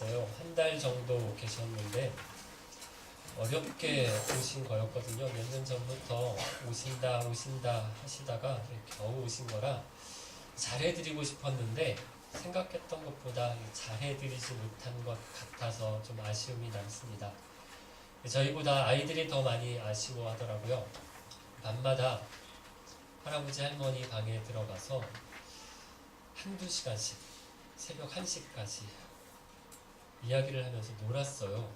계셨어요. 한 달 정도 계셨는데 어렵게 오신 거였거든요. 몇 년 전부터 오신다 하시다가 겨우 오신 거라 잘해드리고 싶었는데 생각했던 것보다 잘해드리지 못한 것 같아서 좀 아쉬움이 남습니다. 저희보다 아이들이 더 많이 아쉬워하더라고요. 밤마다 할아버지 할머니 방에 들어가서 한두 시간씩 새벽 1시까지 이야기를 하면서 놀았어요.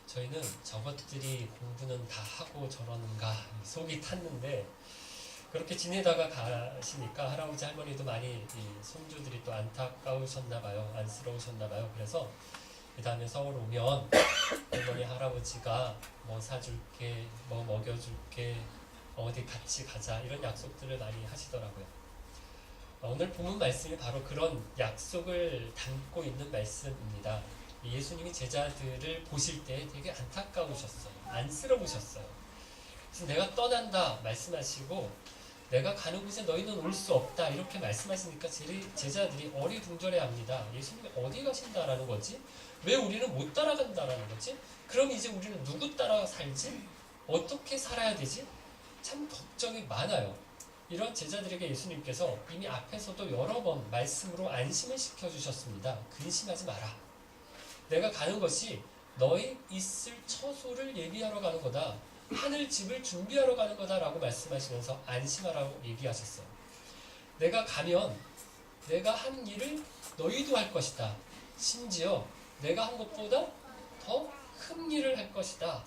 저희는 저것들이 공부는 다 하고 저러는가 속이 탔는데 그렇게 지내다가 가시니까 할아버지 할머니도 많이 손주들이 또 안타까우셨나봐요. 안쓰러우셨나봐요. 그래서 그 다음에 서울 오면 할머니 할아버지가 뭐 사줄게, 뭐 먹여줄게, 어디 같이 가자 이런 약속들을 많이 하시더라고요. 오늘 본문 말씀이 바로 그런 약속을 담고 있는 말씀입니다. 예수님이 제자들을 보실 때 되게 안타까우셨어요. 안쓰러우셨어요. 그래서 내가 떠난다 말씀하시고 내가 가는 곳에 너희는 올 수 없다 이렇게 말씀하시니까 제자들이 어리둥절해합니다. 예수님이 어디 가신다라는 거지? 왜 우리는 못 따라간다라는 거지? 그럼 이제 우리는 누구 따라 살지? 어떻게 살아야 되지? 참 걱정이 많아요. 이런 제자들에게 예수님께서 이미 앞에서도 여러 번 말씀으로 안심을 시켜주셨습니다. 근심하지 마라. 내가 가는 것이 너희 있을 처소를 예비하러 가는 거다. 하늘 집을 준비하러 가는 거다라고 말씀하시면서 안심하라고 얘기하셨어요. 내가 가면 내가 한 일을 너희도 할 것이다. 심지어 내가 한 것보다 더 큰 일을 할 것이다.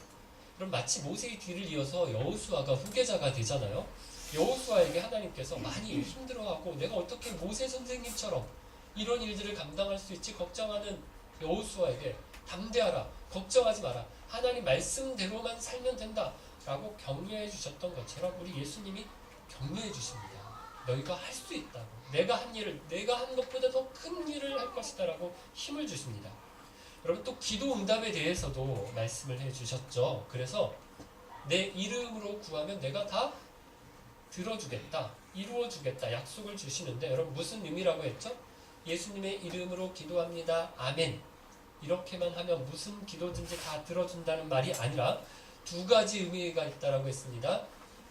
그럼 마치 모세의 뒤를 이어서 여호수아가 후계자가 되잖아요. 여호수아에게 하나님께서 많이 힘들어하고 내가 어떻게 모세 선생님처럼 이런 일들을 감당할 수 있지 걱정하는 여호수아에게 담대하라, 걱정하지 마라, 하나님 말씀대로만 살면 된다 라고 격려해 주셨던 것처럼 우리 예수님이 격려해 주십니다. 너희가 할 수 있다고, 내가 한 일을 내가 한 것보다 더 큰 일을 할 것이다 라고 힘을 주십니다. 여러분 또 기도 응답에 대해서도 말씀을 해 주셨죠. 그래서 내 이름으로 구하면 내가 다 들어주겠다, 이루어주겠다 약속을 주시는데 여러분 무슨 의미라고 했죠? 예수님의 이름으로 기도합니다. 아멘. 이렇게만 하면 무슨 기도든지 다 들어준다는 말이 아니라 두 가지 의미가 있다라고 했습니다.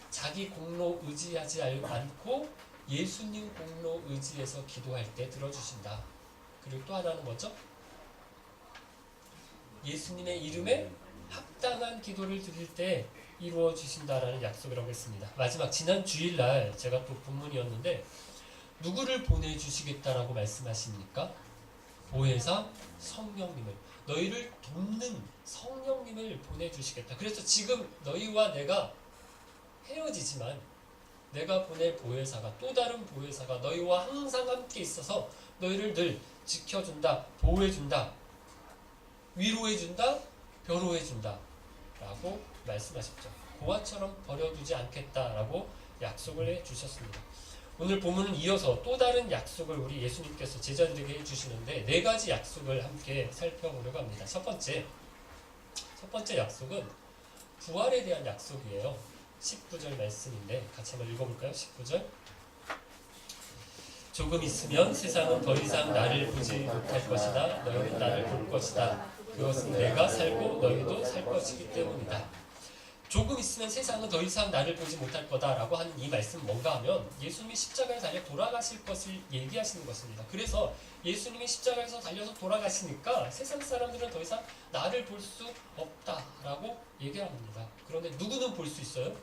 자기 공로 의지하지 않고 예수님 공로 의지해서 기도할 때 들어주신다. 그리고 또 하나는 뭐죠? 예수님의 이름에 합당한 기도를 드릴 때 이루어 주신다라는 약속이라고 했습니다. 마지막 지난 주일날 제가 또 본문이었는데 누구를 보내주시겠다라고 말씀하십니까? 보혜사 성령님을, 너희를 돕는 성령님을 보내주시겠다. 그래서 지금 너희와 내가 헤어지지만 내가 보낼 보혜사가, 또 다른 보혜사가 너희와 항상 함께 있어서 너희를 늘 지켜준다, 보호해준다, 위로해준다, 변호해준다 라고 말씀하셨죠. 고아처럼 버려두지 않겠다라고 약속을 해주셨습니다. 오늘 본문은 이어서 또 다른 약속을 우리 예수님께서 제자들에게 해주시는데 네 가지 약속을 함께 살펴보려고 합니다. 첫 번째 약속은 부활에 대한 약속이에요. 19절 말씀인데 같이 한번 읽어볼까요? 19절. 조금 있으면 세상은 더 이상 나를 보지 못할 것이다. 너희는 나를 볼 것이다. 그것은 내가 살고 너희도 살 것이기 때문이다. 조금 있으면 세상은 더 이상 나를 보지 못할 거다라고 하는 이 말씀은 뭔가 하면 예수님이 십자가에 달려 돌아가실 것을 얘기하시는 것입니다. 그래서 예수님이 십자가에서 달려서 돌아가시니까 세상 사람들은 더 이상 나를 볼 수 없다라고 얘기합니다. 그런데 누구는 볼 수 있어요?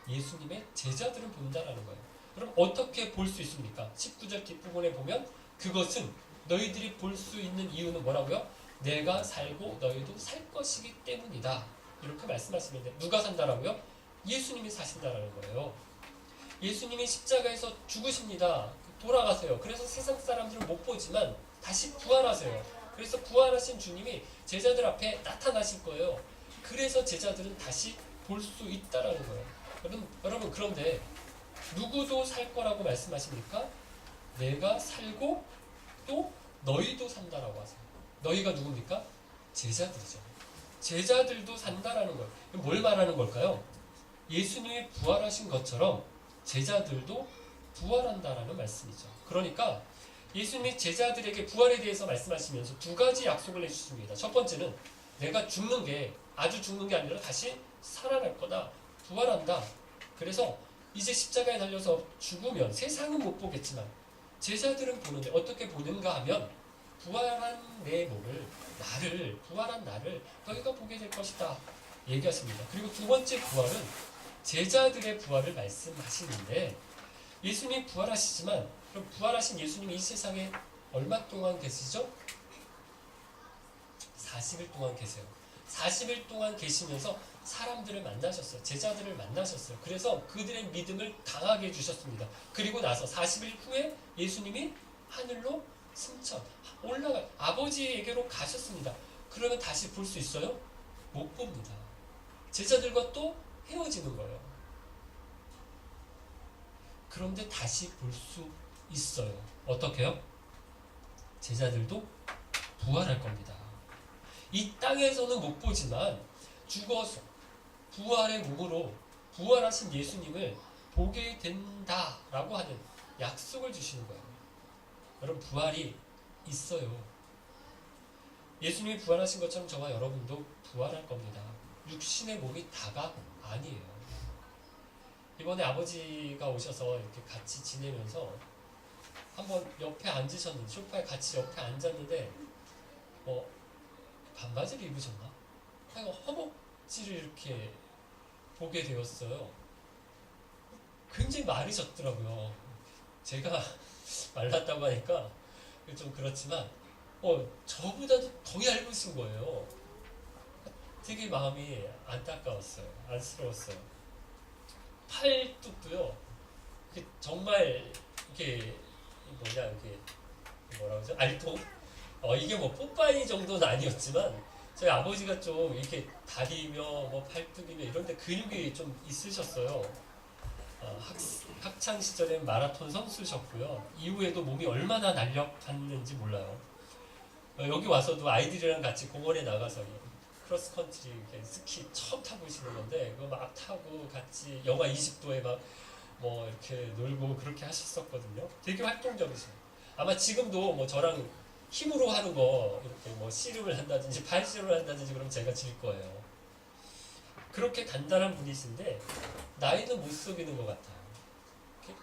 예수님의 제자들은 본다라는 거예요. 그럼 어떻게 볼 수 있습니까? 19절 뒷부분에 보면 그것은 너희들이 볼 수 있는 이유는 뭐라고요? 내가 살고 너희도 살 것이기 때문이다. 이렇게 말씀하시는데 누가 산다라고요? 예수님이 사신다라는 거예요. 예수님이 십자가에서 죽으십니다. 돌아가세요. 그래서 세상 사람들은 못 보지만 다시 부활하세요. 그래서 부활하신 주님이 제자들 앞에 나타나실 거예요. 그래서 제자들은 다시 볼 수 있다라는 거예요. 여러분 그런데 누구도 살 거라고 말씀하십니까? 내가 살고 또 너희도 산다라고 하세요. 너희가 누굽니까? 제자들이죠. 제자들도 산다라는 거예요. 뭘 말하는 걸까요? 예수님이 부활하신 것처럼 제자들도 부활한다라는 말씀이죠. 그러니까 예수님이 제자들에게 부활에 대해서 말씀하시면서 두 가지 약속을 해주십니다. 첫 번째는 내가 죽는 게 아주 죽는 게 아니라 다시 살아날 거다. 부활한다. 그래서 이제 십자가에 달려서 죽으면 세상은 못 보겠지만 제자들은 보는데 어떻게 보는가 하면 부활한 내 몸을 부활한 나를 너희가 보게 될 것이다 얘기하십니다. 그리고 두 번째 부활은 제자들의 부활을 말씀하시는데 예수님이 부활하시지만 그럼 부활하신 예수님이 이 세상에 얼마 동안 계시죠? 40일 동안 계세요. 40일 동안 계시면서 사람들을 만나셨어요. 제자들을 만나셨어요. 그래서 그들의 믿음을 강하게 해주셨습니다. 그리고 나서 40일 후에 예수님이 하늘로 승천, 아버지에게로 가셨습니다. 그러면 다시 볼 수 있어요? 못 봅니다. 제자들과 또 헤어지는 거예요. 그런데 다시 볼 수 있어요. 어떻게요? 제자들도 부활할 겁니다. 이 땅에서는 못 보지만 죽어서 부활의 몸으로 부활하신 예수님을 보게 된다라고 하는 약속을 주시는 거예요. 여러분 부활이 있어요. 예수님이 부활하신 것처럼 저와 여러분도 부활할 겁니다. 육신의 몸이 다가 아니에요. 이번에 아버지가 오셔서 이렇게 같이 지내면서 한번 옆에 앉으셨는데 소파에 같이 옆에 앉았는데 반바지를 입으셨나? 허벅지를 이렇게 보게 되었어요. 굉장히 마르셨더라고요. 제가 말랐다고 하니까 좀 그렇지만 저보다도 더 얇으신 거예요. 되게 마음이 안타까웠어요. 안쓰러웠어요. 팔뚝도요. 정말 이게 이게 뭐라고 하죠? 알통? 이게 뭐 뽀빠이 정도는 아니었지만 저희 아버지가 좀 이렇게 다리며 팔뚝이며 이런데 근육이 좀 있으셨어요. 학창 시절에 마라톤 선수셨고요. 이후에도 몸이 얼마나 날렵했는지 몰라요. 여기 와서도 아이들이랑 같이 공원에 나가서 크로스컨트리 스키 처음 타보시는 건데 그거 막 타고 같이 영하 20도에 막 이렇게 놀고 그렇게 하셨었거든요. 되게 활동적이세요. 아마 지금도 저랑 힘으로 하는 거 이렇게 씨름을 한다든지 발씨름을 한다든지 그럼 제가 질 거예요. 그렇게 단단한 분이신데 나이는 못 속이는 것 같아요.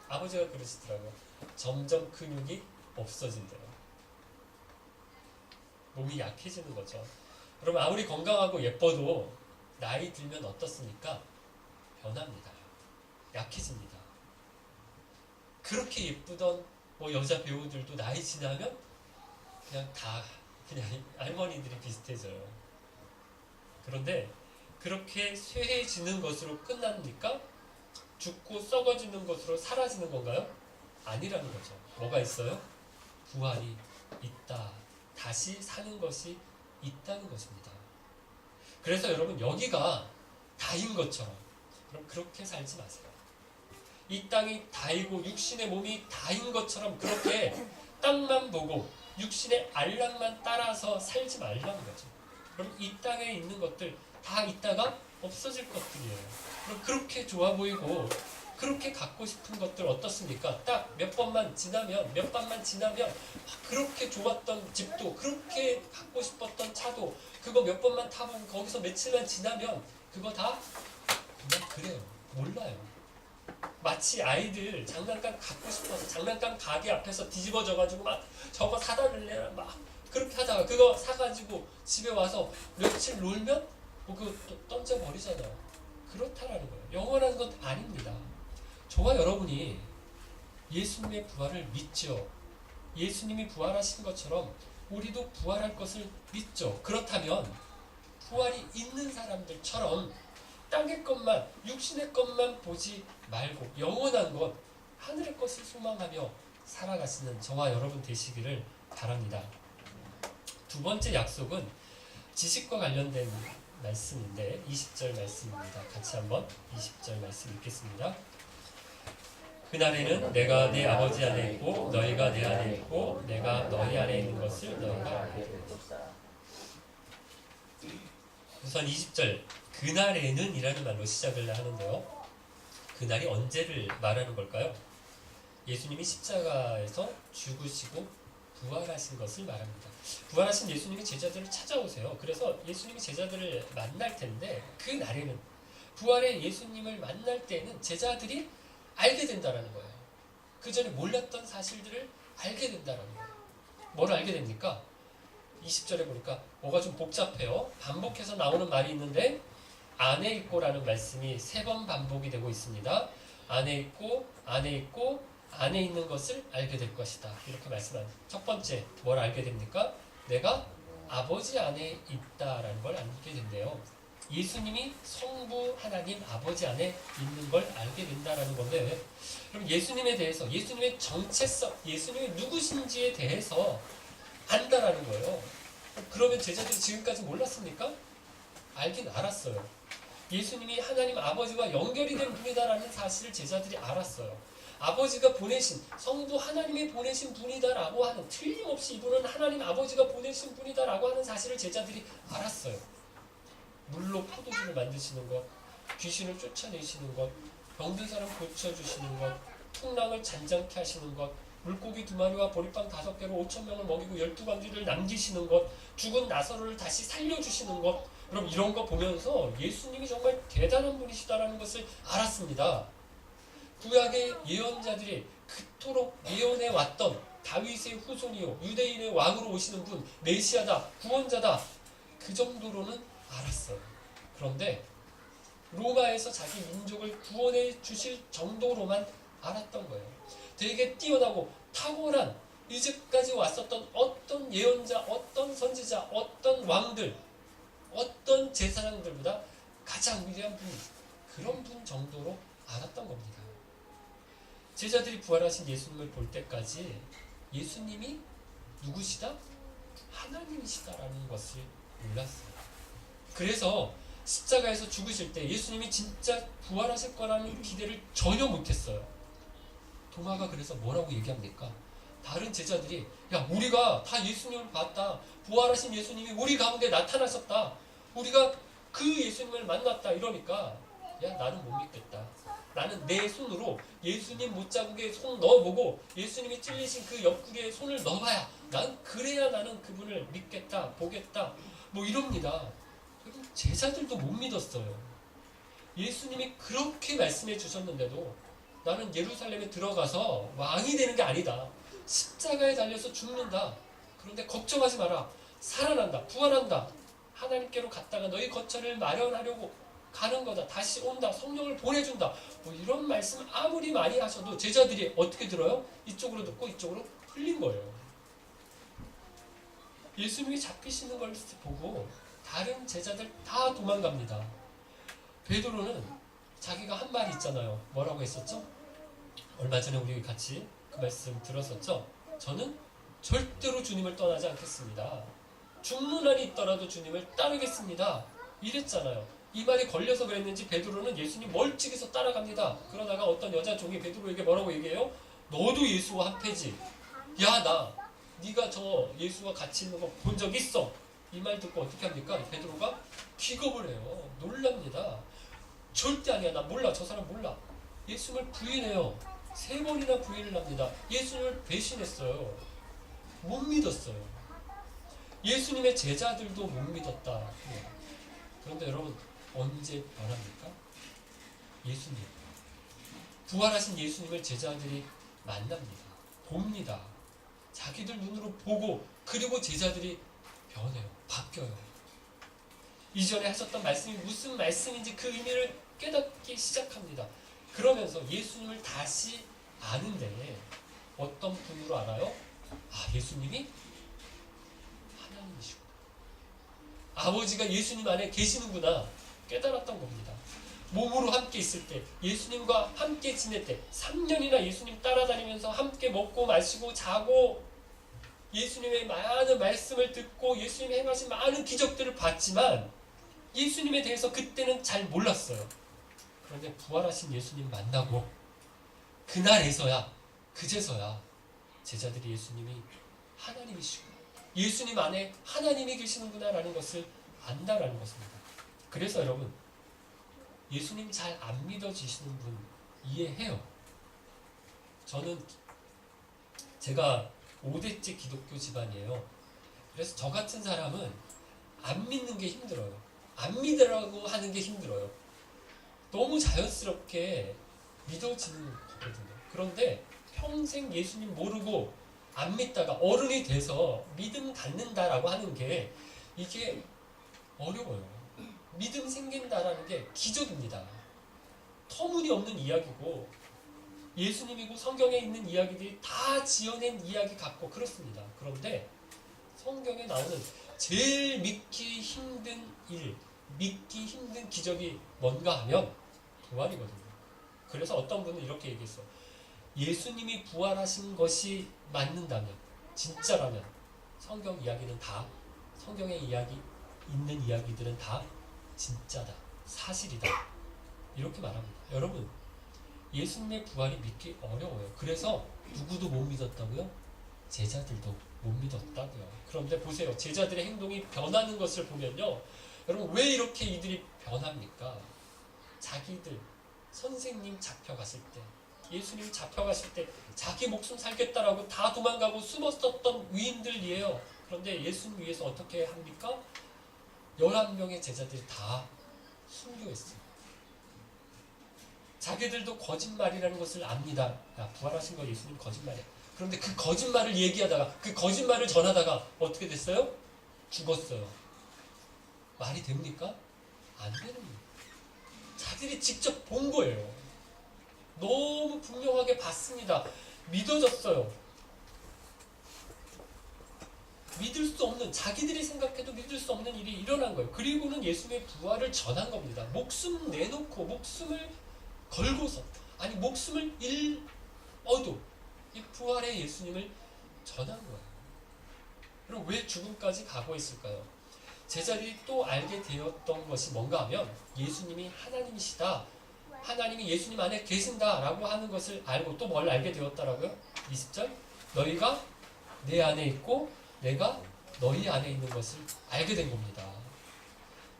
아버지가 그러시더라고요. 점점 근육이 없어진대요. 몸이 약해지는 거죠. 그럼 아무리 건강하고 예뻐도 나이 들면 어떻습니까? 변합니다. 약해집니다. 그렇게 예쁘던 여자 배우들도 나이 지나면 그냥 할머니들이 비슷해져요. 그런데 그렇게 쇠해지는 것으로 끝납니까? 죽고 썩어지는 것으로 사라지는 건가요? 아니라는 거죠. 뭐가 있어요? 부활이 있다. 다시 사는 것이 있다는 것입니다. 그래서 여러분 여기가 다인 것처럼 그럼 그렇게 살지 마세요. 이 땅이 다이고 육신의 몸이 다인 것처럼 그렇게 땅만 보고 육신의 안락만 따라서 살지 말라는 거죠. 그럼 이 땅에 있는 것들 다 있다가 없어질 것들이에요. 그럼 그렇게 좋아 보이고 그렇게 갖고 싶은 것들 어떻습니까? 딱 몇 번만 지나면 그렇게 좋았던 집도 그렇게 갖고 싶었던 차도 그거 몇 번만 타보고 거기서 며칠만 지나면 그거 다 그냥 그래요. 몰라요. 마치 아이들 장난감 갖고 싶어서 장난감 가게 앞에서 뒤집어져가지고 막 저거 사다 줄래 막 그렇게 하다가 그거 사가지고 집에 와서 며칠 놀면 그거 또 던져버리잖아요. 그렇다라는 거예요. 영원한 건 아닙니다. 저와 여러분이 예수님의 부활을 믿죠. 예수님이 부활하신 것처럼 우리도 부활할 것을 믿죠. 그렇다면 부활이 있는 사람들처럼 땅의 것만 육신의 것만 보지 말고 영원한 것 하늘의 것을 소망하며 살아가시는 저와 여러분 되시기를 바랍니다. 두 번째 약속은 지식과 관련된 말씀인데 20절 말씀입니다. 같이 한번 20절 말씀 읽겠습니다. 그날에는 내가 내 아버지 안에 있고 너희가 내 안에 있고 내가 너희 안에 있는 것을 너희가 알게 되리라. 우선 20절 그날에는 이라는 말로 시작을 하는데요. 그날이 언제를 말하는 걸까요? 예수님이 십자가에서 죽으시고 부활하신 것을 말합니다. 부활하신 예수님이 제자들을 찾아오세요. 그래서 예수님이 제자들을 만날 텐데 그 날에는 부활의 예수님을 만날 때는 제자들이 알게 된다는 거예요. 그 전에 몰랐던 사실들을 알게 된다는 거예요. 뭘 알게 됩니까? 20절에 보니까 뭐가 좀 복잡해요. 반복해서 나오는 말이 있는데 안에 있고라는 말씀이 3번 반복이 되고 있습니다. 안에 있고 안에 있고 안에 있는 것을 알게 될 것이다. 이렇게 말씀한 첫 번째 뭘 알게 됩니까? 내가 아버지 안에 있다라는 걸 알게 된대요. 예수님이 성부 하나님 아버지 안에 있는 걸 알게 된다라는 건데 그럼 예수님에 대해서 예수님의 정체성, 예수님이 누구신지에 대해서 안다라는 거예요. 그러면 제자들이 지금까지 몰랐습니까? 알긴 알았어요. 예수님이 하나님 아버지와 연결이 된 분이다라는 사실을 제자들이 알았어요. 아버지가 보내신 성부 하나님이 보내신 분이다라고 하는 틀림없이 이분은 하나님 아버지가 보내신 분이다라고 하는 사실을 제자들이 알았어요. 물로 포도주를 만드시는 것, 귀신을 쫓아내시는 것, 병든 사람 고쳐주시는 것, 풍랑을 잔잔케 하시는 것, 물고기 2마리와 보리빵 5개로 5,000명을 먹이고 12광지를 남기시는 것, 죽은 나사로를 다시 살려주시는 것, 그럼 이런 거 보면서 예수님이 정말 대단한 분이시다라는 것을 알았습니다. 구약의 예언자들이 그토록 예언해 왔던 다윗의 후손이요 유대인의 왕으로 오시는 분, 메시아다, 구원자다, 그 정도로는 알았어요. 그런데 로마에서 자기 민족을 구원해 주실 정도로만 알았던 거예요. 되게 뛰어나고 탁월한 이제까지 왔었던 어떤 예언자, 어떤 선지자, 어떤 왕들, 어떤 제사장들보다 가장 위대한 분, 그런 분 정도로 알았던 겁니다. 제자들이 부활하신 예수님을 볼 때까지 예수님이 누구시다? 하나님이시다라는 것을 몰랐어요. 그래서 십자가에서 죽으실 때 예수님이 진짜 부활하실 거라는 기대를 전혀 못했어요. 도마가 그래서 뭐라고 얘기합니까? 다른 제자들이 야 우리가 다 예수님을 봤다. 부활하신 예수님이 우리 가운데 나타나셨다. 우리가 그 예수님을 만났다. 이러니까 야 나는 못 믿겠다. 나는 내 손으로 예수님 못자국에 손 넣어보고 예수님이 찔리신 그 옆구리에 손을 넣어봐야 난 그래야 나는 그분을 믿겠다. 보겠다. 뭐 이럽니다. 제자들도 못 믿었어요. 예수님이 그렇게 말씀해 주셨는데도 나는 예루살렘에 들어가서 왕이 되는 게 아니다. 십자가에 달려서 죽는다. 그런데 걱정하지 마라. 살아난다. 부활한다. 하나님께로 갔다가 너희 거처를 마련하려고 가는 거다. 다시 온다. 성령을 보내준다. 뭐 이런 말씀 아무리 많이 하셔도 제자들이 어떻게 들어요? 이쪽으로 듣고 이쪽으로 흘린 거예요. 예수님이 잡히시는 걸 보고 다른 제자들 다 도망갑니다. 베드로는 자기가 한 말이 있잖아요. 뭐라고 했었죠? 얼마 전에 우리 같이 그 말씀 들었었죠? 저는 절대로 주님을 떠나지 않겠습니다. 죽는 한이 있더라도 주님을 따르겠습니다. 이랬잖아요. 이 말이 걸려서 그랬는지 베드로는 예수님 멀찍이서 따라갑니다. 그러다가 어떤 여자 종이 베드로에게 뭐라고 얘기해요? 너도 예수와 한패지. 야 네가 저 예수와 같이 있는 거 본 적 있어. 이 말 듣고 어떻게 합니까? 베드로가 기겁을 해요. 놀랍니다. 절대 아니야. 나 몰라. 저 사람 몰라. 예수님을 부인해요. 3번이나 부인을 합니다. 예수님을 배신했어요. 못 믿었어요. 예수님의 제자들도 못 믿었다. 그런데 여러분 언제 변합니까? 예수님. 부활하신 예수님을 제자들이 만납니다. 봅니다. 자기들 눈으로 보고 그리고 제자들이 변해요. 바뀌어요. 이전에 하셨던 말씀이 무슨 말씀인지 그 의미를 깨닫기 시작합니다. 그러면서 예수님을 다시 아는데 어떤 분으로 알아요? 아, 예수님이 하나님이시구나. 아버지가 예수님 안에 계시는구나 깨달았던 겁니다. 몸으로 함께 있을 때, 예수님과 함께 지낼 때 3년이나 예수님 따라다니면서 함께 먹고 마시고 자고 예수님의 많은 말씀을 듣고 예수님이 행하신 많은 기적들을 봤지만 예수님에 대해서 그때는 잘 몰랐어요. 그런데 부활하신 예수님 만나고 그날에서야, 그제서야 제자들이 예수님이 하나님이시고 예수님 안에 하나님이 계시는구나 라는 것을 안다라는 것입니다. 그래서 여러분 예수님 잘 안 믿어지시는 분 이해해요. 저는 제가 5대째 기독교 집안이에요. 그래서 저 같은 사람은 안 믿는 게 힘들어요. 안 믿으라고 하는 게 힘들어요. 너무 자연스럽게 믿어지는 거거든요. 그런데 평생 예수님 모르고 안 믿다가 어른이 돼서 믿음 갖는다라고 하는 게 이게 어려워요. 믿음 생긴다라는 게 기적입니다. 터무니없는 이야기고 예수님이고 성경에 있는 이야기들이 다 지어낸 이야기 같고 그렇습니다. 그런데 성경에 나오는 제일 믿기 힘든 일, 믿기 힘든 기적이 뭔가 하면 부활이거든요. 그래서 어떤 분은 이렇게 얘기했어. 예수님이 부활하신 것이 맞는다면, 진짜라면 성경 이야기는 다, 성경에 있는 이야기들은 다 진짜다, 사실이다, 이렇게 말합니다. 여러분, 예수님의 부활이 믿기 어려워요. 그래서 누구도 못 믿었다고요? 제자들도 못 믿었다고요. 그런데 보세요. 제자들의 행동이 변하는 것을 보면요. 여러분, 왜 이렇게 이들이 변합니까? 자기들, 선생님 잡혀갔을 때, 예수님 잡혀갔을 때 자기 목숨 살겠다라고 다 도망가고 숨었었던 위인들이에요. 그런데 예수님 위해서 어떻게 합니까? 11명의 제자들이 다 순교했어요. 자기들도 거짓말이라는 것을 압니다. 야, 부활하신 거 예수님 거짓말이야. 그런데 그 거짓말을 얘기하다가, 그 거짓말을 전하다가 어떻게 됐어요? 죽었어요. 말이 됩니까? 안 되는 거예요. 자기들이 직접 본 거예요. 너무 분명하게 봤습니다. 믿어졌어요. 믿을 수 없는, 자기들이 생각해도 믿을 수 없는 일이 일어난 거예요. 그리고는 예수님의 부활을 전한 겁니다. 목숨 내놓고, 목숨을 걸고서, 아니 목숨을 잃어도 이 부활의 예수님을 전한 거예요. 그럼 왜 죽음까지 가고 있을까요? 제자들이 또 알게 되었던 것이 뭔가 하면 예수님이 하나님이시다, 하나님이 예수님 안에 계신다라고 하는 것을 알고 또 뭘 알게 되었다라고요? 20절, 너희가 내 안에 있고 내가 너희 안에 있는 것을 알게 된 겁니다.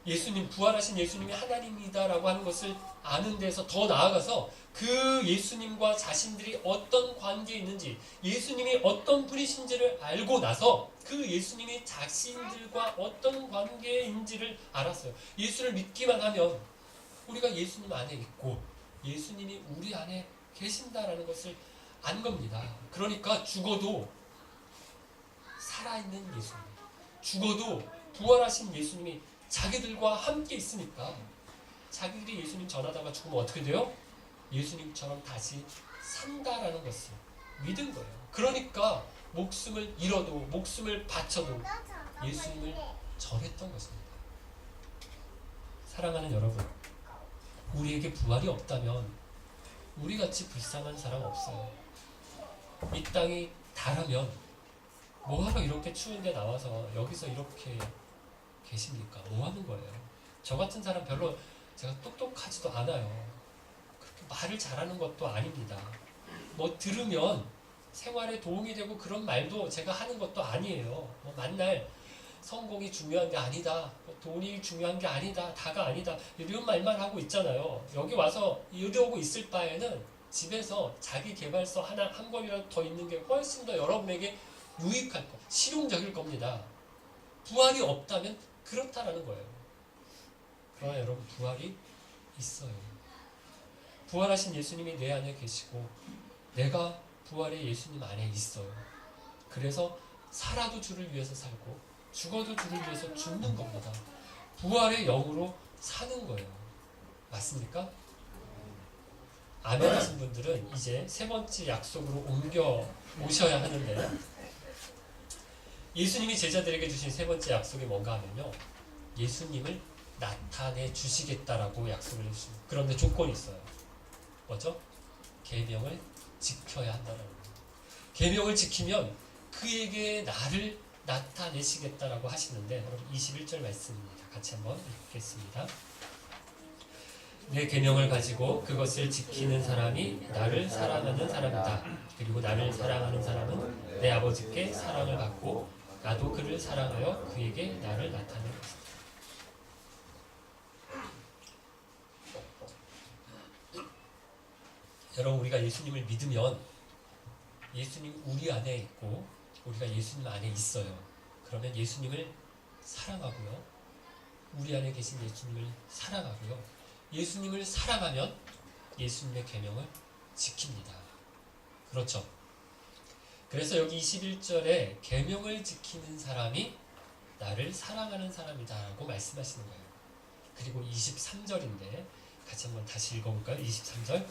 예수님, 부활하신 예수님이 하나님이다라고 하는 것을 아는 데서 더 나아가서 그 예수님과 자신들이 어떤 관계에 있는지, 예수님이 어떤 분이신지를 알고 나서 그 예수님이 자신들과 어떤 관계인지를 알았어요. 예수를 믿기만 하면 우리가 예수님 안에 있고 예수님이 우리 안에 계신다라는 것을 안 겁니다. 그러니까 죽어도 살아있는 예수님, 죽어도 부활하신 예수님이 자기들과 함께 있으니까 자기들이 예수님 전하다가 죽으면 어떻게 돼요? 예수님처럼 다시 산다라는 것을 믿은 거예요. 그러니까 목숨을 잃어도, 목숨을 바쳐도 예수님을 전했던 것입니다. 사랑하는 여러분, 우리에게 부활이 없다면 우리같이 불쌍한 사람 없어요. 이 땅이 다라면 뭐하러 이렇게 추운데 나와서 여기서 이렇게 계십니까? 뭐하는 거예요? 저 같은 사람 별로 제가 똑똑하지도 않아요. 그렇게 말을 잘하는 것도 아닙니다. 뭐 들으면 생활에 도움이 되고 그런 말도 제가 하는 것도 아니에요. 뭐 만날 성공이 중요한 게 아니다, 돈이 중요한 게 아니다, 다가 아니다, 이런 말만 하고 있잖아요. 여기 와서 이러고 있을 바에는 집에서 자기 개발서 한 권이라도 더 있는 게 훨씬 더 여러분에게 유익할 거, 실용적일 겁니다. 부활이 없다면 그렇다라는 거예요. 그러나 여러분, 부활이 있어요. 부활하신 예수님이 내 안에 계시고 내가 부활의 예수님 안에 있어요. 그래서 살아도 주를 위해서 살고 죽어도 주를 위해서 죽는 겁니다. 부활의 영으로 사는 거예요. 맞습니까? 아멘 하신 분들은 이제 세 번째 약속으로 옮겨 오셔야 하는데요. 예수님이 제자들에게 주신 세 번째 약속이 뭔가 하면요, 예수님을 나타내 주시겠다라고 약속을 해주십니다. 그런데 조건이 있어요. 뭐죠? 계명을 지켜야 한다는 거예요. 계명을 지키면 그에게 나를 나타내시겠다라고 하시는데, 여러분 21절 말씀입니다. 같이 한번 읽겠습니다. 내 계명을 가지고 그것을 지키는 사람이 나를 사랑하는 사람이다. 그리고 나를 사랑하는 사람은 내 아버지께 사랑을 받고 나도 그를 사랑하여 그에게 나를 나타낼 것이다. 여러분, 우리가 예수님을 믿으면 예수님 우리 안에 있고 우리가 예수님 안에 있어요. 그러면 예수님을 사랑하고요. 우리 안에 계신 예수님을 사랑하고요. 예수님을 사랑하면 예수님의 계명을 지킵니다. 그렇죠? 그래서 여기 21절에 계명을 지키는 사람이 나를 사랑하는 사람이다라고 말씀하시는 거예요. 그리고 23절인데 같이 한번 다시 읽어볼까요? 23절.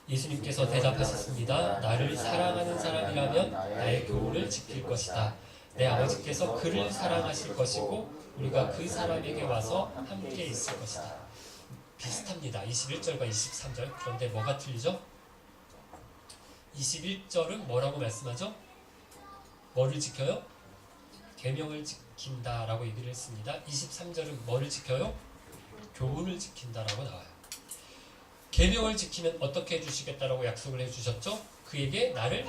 예수님께서 대답하셨습니다. 나를 사랑하는 사람이라면 나의 교훈을 지킬 것이다. 내 아버지께서 그를 사랑하실 것이고 우리가 그 사람에게 와서 함께 있을 것이다. 비슷합니다. 21절과 23절. 그런데 뭐가 틀리죠? 21절은 뭐라고 말씀하죠? 뭐를 지켜요? 계명을 지킨다라고 얘기를 했습니다. 23절은 뭐를 지켜요? 교훈을 지킨다라고 나와요. 계명을 지키면 어떻게 해주시겠다라고 약속을 해주셨죠? 그에게 나를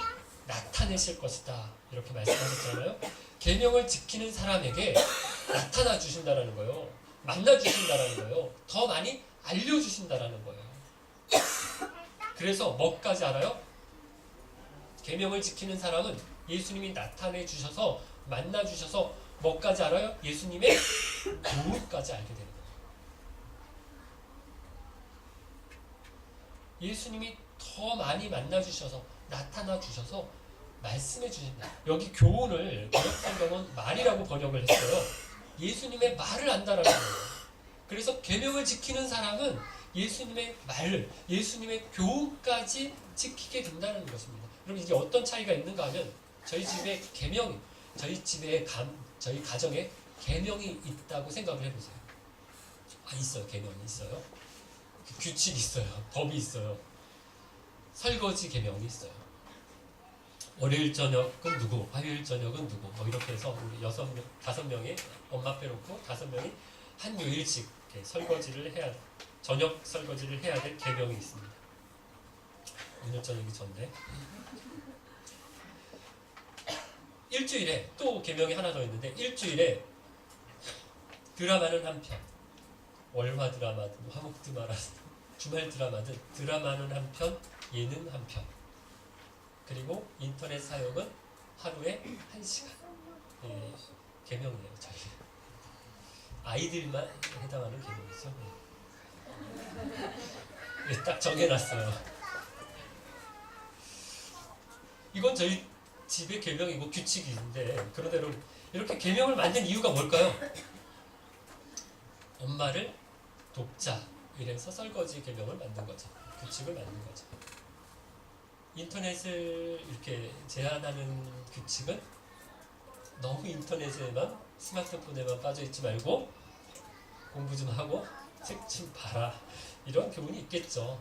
나타내실 것이다 이렇게 말씀하셨잖아요. 계명을 지키는 사람에게 나타나 주신다라는 거예요. 만나 주신다라는 거예요. 더 많이 알려주신다라는 거예요. 그래서 뭐까지 알아요? 계명을 지키는 사람은 예수님이 나타내 주셔서 만나 주셔서 뭐까지 알아요? 예수님의 교훈까지 알게 되는 거예요. 예수님이 더 많이 만나 주셔서 나타나 주셔서 말씀해 주신다. 여기 교훈을 번역성경은 말이라고 번역을 했어요. 예수님의 말을 안다라는 거예요. 그래서 계명을 지키는 사람은 예수님의 말을, 예수님의 교훈까지 지키게 된다는 것입니다. 그럼 이게 어떤 차이가 있는가 하면 저희 집에 계명이, 저희 가정에 계명이 있다고 생각을 해보세요. 있어요. 계명이 있어요. 규칙이 있어요. 법이 있어요. 설거지 계명이 있어요. 월요일 저녁은 누구, 화요일 저녁은 누구, 뭐 이렇게 해서 우리 5명이 엄마 빼놓고 5명이 한 요일씩 설거지를 해야, 저녁 설거지를 해야 될 계명이 있습니다. 오늘 저녁이 전데 일주일에 또 계명이 하나 더 있는데 일주일에 드라마는 한 편, 월화 드라마든 화목 드라마든 주말 드라마든 드라마는 한 편, 예능 한 편, 그리고 인터넷 사용은 하루에 1시간. 예, 계명이에요. 저희 아이들만 해당하는 계명이죠. 예, 딱 정해놨어요. 이건 저희 집의 계명이고 규칙인데, 그런대로 이렇게 계명을 만든 이유가 뭘까요? 엄마를 돕자 이래서 설거지 계명을 만든 거죠. 규칙을 만든 거죠. 인터넷을 이렇게 제한하는 규칙은 너무 인터넷에만, 스마트폰에만 빠져있지 말고 공부 좀 하고 책 좀 봐라, 이런 교훈이 있겠죠.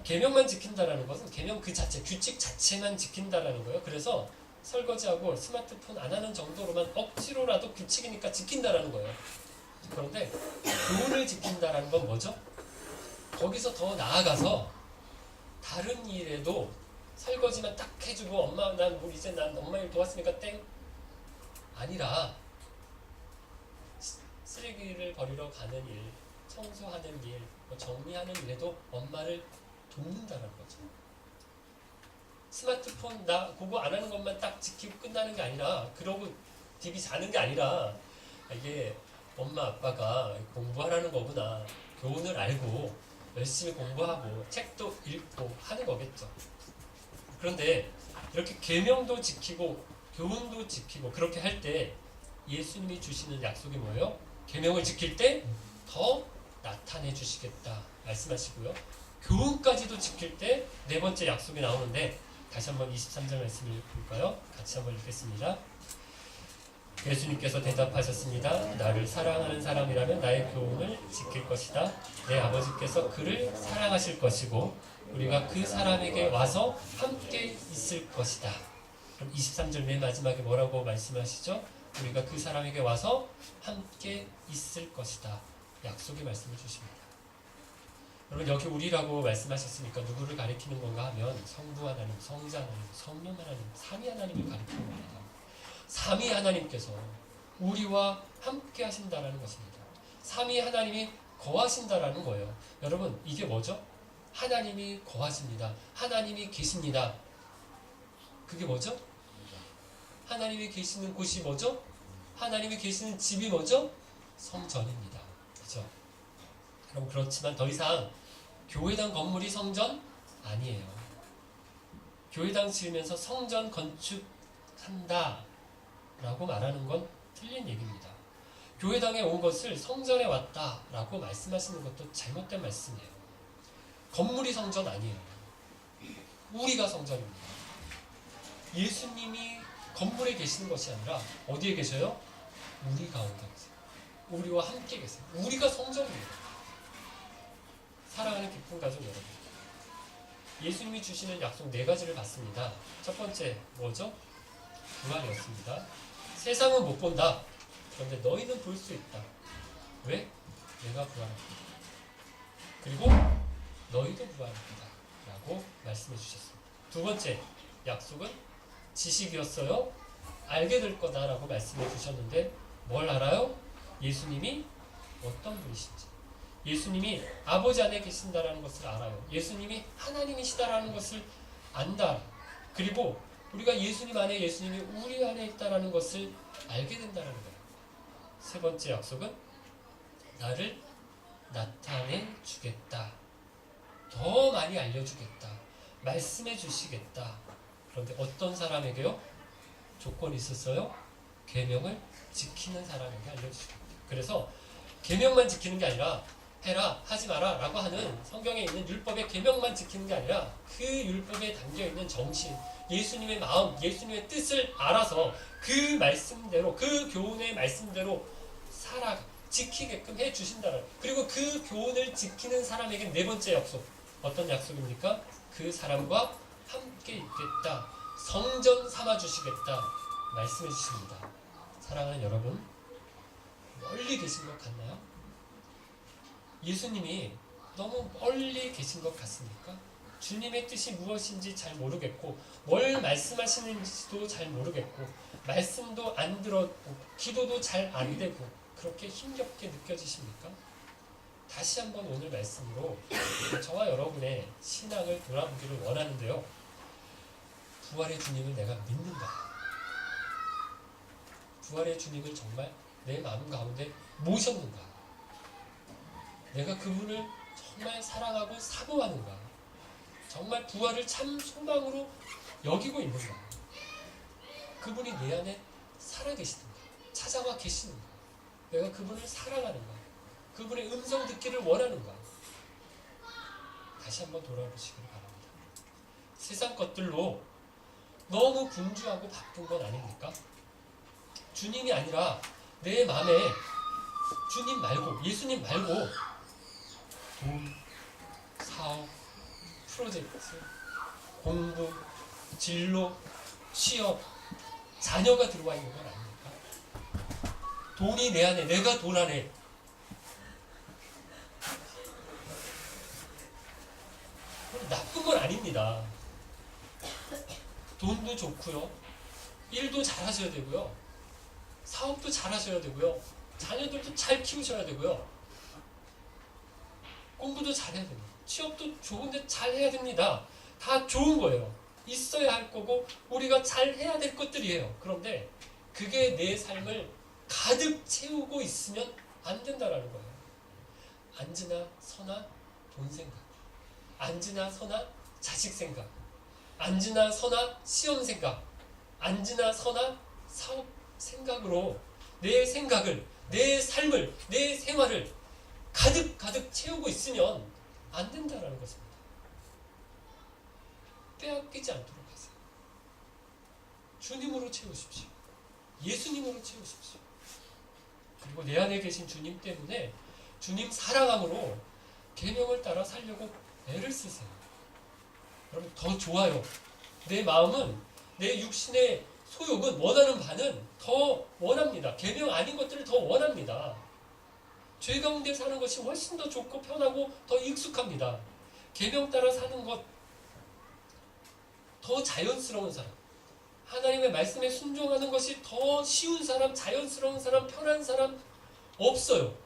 계명만 지킨다라는 것은 계명 그 자체, 규칙 자체만 지킨다라는 거예요. 그래서 설거지하고 스마트폰 안 하는 정도로만 억지로라도 규칙이니까 지킨다라는 거예요. 그런데 교훈을 지킨다라는 건 뭐죠? 거기서 더 나아가서 다른 일에도 설거지만 딱 해주고 엄마 난 이제 난 엄마 일 도왔으니까 땡 아니라 쓰레기를 버리러 가는 일, 청소하는 일, 정리하는 일에도 엄마를 돕는다는 거죠. 스마트폰 나 그거 안 하는 것만 딱 지키고 끝나는 게 아니라, 그러고 TV 자는 게 아니라, 이게 엄마 아빠가 공부하라는 거구나, 교훈을 알고 열심히 공부하고 책도 읽고 하는 거겠죠. 그런데 이렇게 계명도 지키고 교훈도 지키고 그렇게 할 때 예수님이 주시는 약속이 뭐예요? 계명을 지킬 때 더 나타내 주시겠다 말씀하시고요. 교훈까지도 지킬 때 네 번째 약속이 나오는데, 다시 한번 23절 말씀을 볼까요? 같이 한번 읽겠습니다. 예수님께서 대답하셨습니다. 나를 사랑하는 사람이라면 나의 교훈을 지킬 것이다. 내 아버지께서 그를 사랑하실 것이고 우리가 그 사람에게 와서 함께 있을 것이다. 그럼 23절 맨 마지막에 뭐라고 말씀하시죠? 우리가 그 사람에게 와서 함께 있을 것이다. 약속의 말씀을 주십니다. 여러분, 여기 우리라고 말씀하셨으니까 누구를 가리키는 건가 하면 성부 하나님, 성자 하나님, 성령 하나님, 삼위 하나님을 가리키는 겁니다. 삼위 하나님께서 우리와 함께 하신다라는 것입니다. 삼위 하나님이 거하신다라는 거예요. 여러분, 이게 뭐죠? 하나님이 거하십니다. 하나님이 계십니다. 그게 뭐죠? 하나님이 계시는 곳이 뭐죠? 하나님이 계시는 집이 뭐죠? 성전입니다. 그죠? 그럼 그렇지만 더 이상 교회당 건물이 성전 아니에요. 교회당 지으면서 성전 건축한다 라고 말하는 건 틀린 얘기입니다. 교회당에 온 것을 성전에 왔다 라고 말씀하시는 것도 잘못된 말씀이에요. 건물이 성전 아니에요. 우리가 성전입니다. 예수님이 건물에 계시는 것이 아니라 어디에 계셔요? 우리 가운데 계세요. 우리와 함께 계세요. 우리가 성전입니다. 사랑하는 기쁜 가족 여러분, 예수님이 주시는 약속 4가지를 받습니다. 첫 번째 뭐죠? 부활이었습니다. 세상은 못 본다. 그런데 너희는 볼 수 있다. 왜? 내가 부활합니다. 그리고 너희도 부활합니다. 라고 말씀해 주셨습니다. 두 번째 약속은 지식이었어요. 알게 될 거다라고 말씀해 주셨는데 뭘 알아요? 예수님이 어떤 분이신지, 예수님이 아버지 안에 계신다라는 것을 알아요. 예수님이 하나님이시다라는 것을 안다. 그리고 우리가 예수님 안에, 예수님이 우리 안에 있다라는 것을 알게 된다는 거예요. 세 번째 약속은 나를 나타내 주겠다. 더 많이 알려주겠다. 말씀해 주시겠다. 그런데 어떤 사람에게요? 조건이 있었어요. 계명을 지키는 사람에게 알려주시겠다. 그래서 계명만 지키는 게 아니라 해라, 하지 마라 라고 하는 성경에 있는 율법의 계명만 지키는 게 아니라 그 율법에 담겨있는 정신, 예수님의 마음, 예수님의 뜻을 알아서 그 말씀대로, 그 교훈의 말씀대로 지키게끔 해주신다는. 그리고 그 교훈을 지키는 사람에게 4번째 약속. 어떤 약속입니까? 그 사람과 함께 있겠다. 성전 삼아주시겠다. 말씀해 주십니다. 사랑하는 여러분, 멀리 계신 것 같나요? 예수님이 너무 멀리 계신 것 같습니까? 주님의 뜻이 무엇인지 잘 모르겠고 뭘 말씀하시는지도 잘 모르겠고 말씀도 안 들었고 기도도 잘 안 되고 그렇게 힘겹게 느껴지십니까? 다시 한번 오늘 말씀으로 저와 여러분의 신앙을 돌아보기를 원하는데요. 부활의 주님을 내가 믿는다. 부활의 주님을 정말 내 마음 가운데 모셨는가? 내가 그분을 정말 사랑하고 사모하는가? 정말 부활을 참 소망으로 여기고 있는가? 그분이 내 안에 살아계시는가? 찾아와 계시는가? 내가 그분을 사랑하는가? 그분의 음성 듣기를 원하는가? 다시 한번 돌아보시길 바랍니다. 세상 것들로 너무 분주하고 바쁜 건 아닙니까? 주님이 아니라 내 마음에 주님 말고, 예수님 말고 돈, 사업, 프로젝트, 공부, 진로, 취업, 자녀가 들어와 있는 건 아닙니까? 돈이 내 안에, 내가 돈 안에. 나쁜 건 아닙니다. 돈도 좋고요. 일도 잘 하셔야 되고요. 사업도 잘 하셔야 되고요. 자녀들도 잘 키우셔야 되고요. 공부도 잘 해야 됩니다. 취업도 좋은데 잘 해야 됩니다. 다 좋은 거예요. 있어야 할 거고 우리가 잘 해야 될 것들이에요. 그런데 그게 내 삶을 가득 채우고 있으면 안 된다라는 거예요. 앉으나 서나 돈 생각, 앉으나 서나 자식 생각, 앉으나 서나 시험 생각, 앉으나 서나 사업 생각으로 내 생각을, 내 삶을, 내 생활을 가득 채우고 있으면 안 된다라는 것입니다. 빼앗기지 않도록 하세요. 주님으로 채우십시오. 예수님으로 채우십시오. 그리고 내 안에 계신 주님 때문에 주님 사랑함으로 계명을 따라 살려고 애를 쓰세요. 여러분 더 좋아요. 내 마음은, 내 육신의 소욕은, 원하는 바는 더 원합니다. 계명 아닌 것들을 더 원합니다. 죄 가운데 사는 것이 훨씬 더 좋고 편하고 더 익숙합니다. 계명 따라 사는 것, 더 자연스러운 사람, 하나님의 말씀에 순종하는 것이 더 쉬운 사람, 자연스러운 사람, 편한 사람 없어요.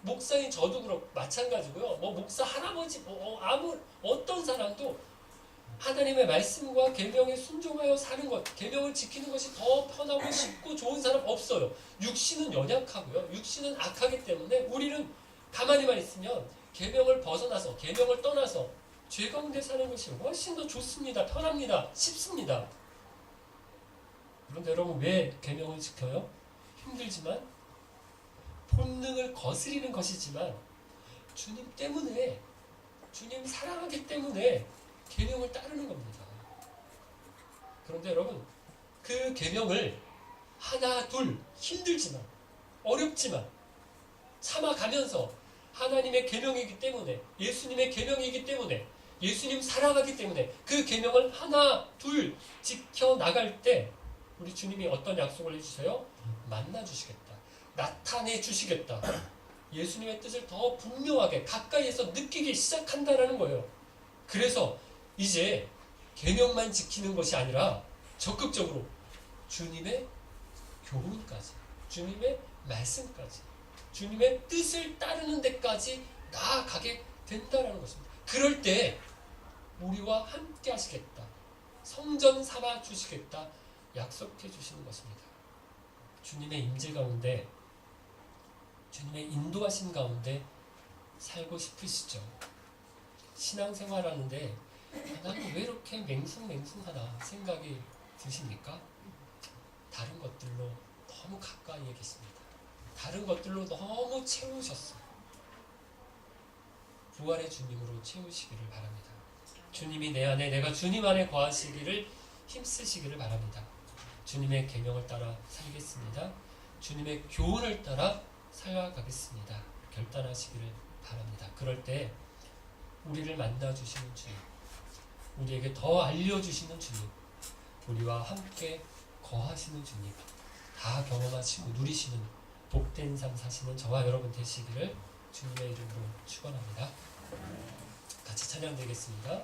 목사인 저도 그렇고 마찬가지고요. 목사 할아버지, 어떤 사람도 하나님의 말씀과 계명에 순종하여 사는 것, 계명을 지키는 것이 더 편하고 쉽고 좋은 사람 없어요. 육신은 연약하고요. 육신은 악하기 때문에 우리는 가만히만 있으면 계명을 벗어나서, 계명을 떠나서 죄 가운데 사는 것이 훨씬 더 좋습니다. 편합니다. 쉽습니다. 그런데 여러분 왜 계명을 지켜요? 힘들지만 본능을 거스리는 것이지만 주님 때문에, 주님 사랑하기 때문에 계명을 따르는 겁니다. 그런데 여러분 그 계명을 하나 둘 힘들지만 어렵지만 참아가면서 하나님의 계명이기 때문에, 예수님의 계명이기 때문에, 예수님 사랑하기 때문에 그 계명을 하나 둘 지켜나갈 때 우리 주님이 어떤 약속을 해주세요? 만나주시겠다, 나타내 주시겠다, 예수님의 뜻을 더 분명하게 가까이에서 느끼기 시작한다라는 거예요. 그래서 이제 계명만 지키는 것이 아니라 적극적으로 주님의 교훈까지, 주님의 말씀까지, 주님의 뜻을 따르는 데까지 나아가게 된다는 것입니다. 그럴 때 우리와 함께 하시겠다, 성전 삼아 주시겠다 약속해 주시는 것입니다. 주님의 임재 가운데, 주님의 인도하심 가운데 살고 싶으시죠? 신앙생활하는데 나는 왜 이렇게 맹숭맹숭하나 생각이 드십니까? 다른 것들로 너무 가까이에 계십니다. 다른 것들로 너무 채우셨어요. 부활의 주님으로 채우시기를 바랍니다. 주님이 내 안에, 내가 주님 안에 거하시기를 힘쓰시기를 바랍니다. 주님의 계명을 따라 살겠습니다. 주님의 교훈을 따라 살아가겠습니다. 결단하시기를 바랍니다. 그럴 때 우리를 만나주시는 주님, 우리에게 더 알려주시는 주님, 우리와 함께 거하시는 주님, 다 경험하시고 누리시는 복된 삶 사시는 저와 여러분 되시기를 주님의 이름으로 축원합니다. 같이 찬양 드리겠습니다.